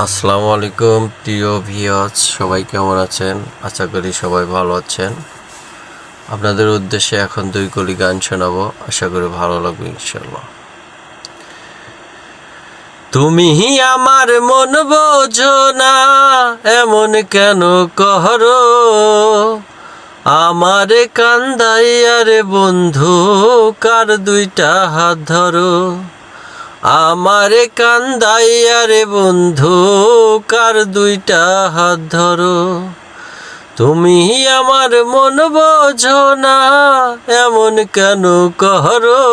আসসালামু আলাইকুম প্রিয় ভিউয়ার্স, সবাই কেমন আছেন? আশা করি সবাই ভালো আছেন। আপনাদের উদ্দেশ্যে এখন 2 কলি গান শোনাবো, আশা করি ভালো লাগবে ইনশাআল্লাহ। তুমি আমার মন বোঝো না, এমন কেন করো? আমারে কান্দাইয়া রে বন্ধু, কার দুইটা হাত ধরো। আমারে কান্দাইয়া রে বন্ধু, কার দুইটা হাত ধরো। তুমি আমার মন বোঝো না, এমন কেন করো?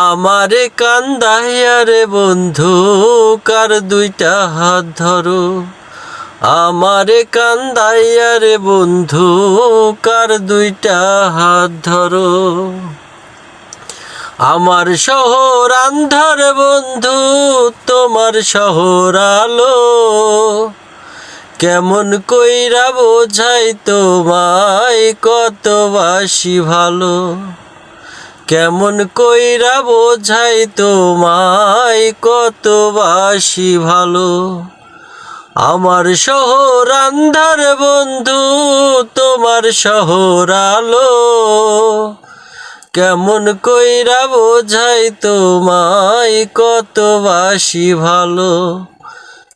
আমারে কান্দাইয়া রে বন্ধু, কার দুইটা হাত ধরো। আমারে কান্দাইয়া রে বন্ধু, কার দুইটা হাত ধরো। আমার শহর আন্ধার বন্ধু, তোমার শহর আলো। কেমন কইরা বোঝাই তোমায়, কত বাসি ভালো। কেমন কইরা বোঝাই তোমায়, কত বাসি ভালো। আমার শহর আন্ধার বন্ধু, তোমার শহর আলো। কেমন কইরা বোঝাই তোমায়, কত বাসি ভালো।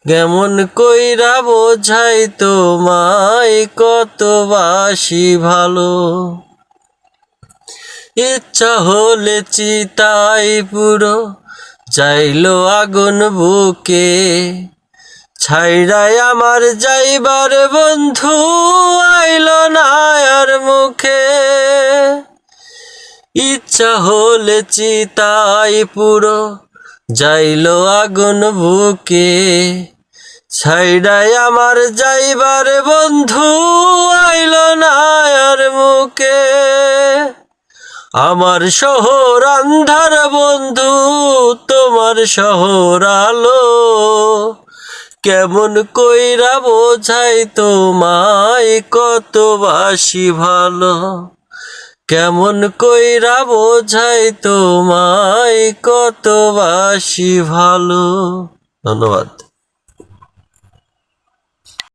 কেমন কইরা বোঝাই তোমায়, কত বাসি ভালো। ইচ্ছা হলে চিতাই পুরো যাইলো আগুন বুকে। ছাইড়াই আমার যাইবার বন্ধু, আইলো না আর মুখে। ইচ্ছা হলে চিতাই পুরো যাইলো আগুন বুকে। ছাইড়াই আমার যাইবার বন্ধু, আইলো না আর মুখে। আমার শহর আন্ধার বন্ধু, তোমার শহর আলো। কেমন কইরা বোঝাই তোমায়, কত বাসি ভালো। কেমন কইরা বোঝাই তোমায়, কত বাসি ভালো। ধন্যবাদ।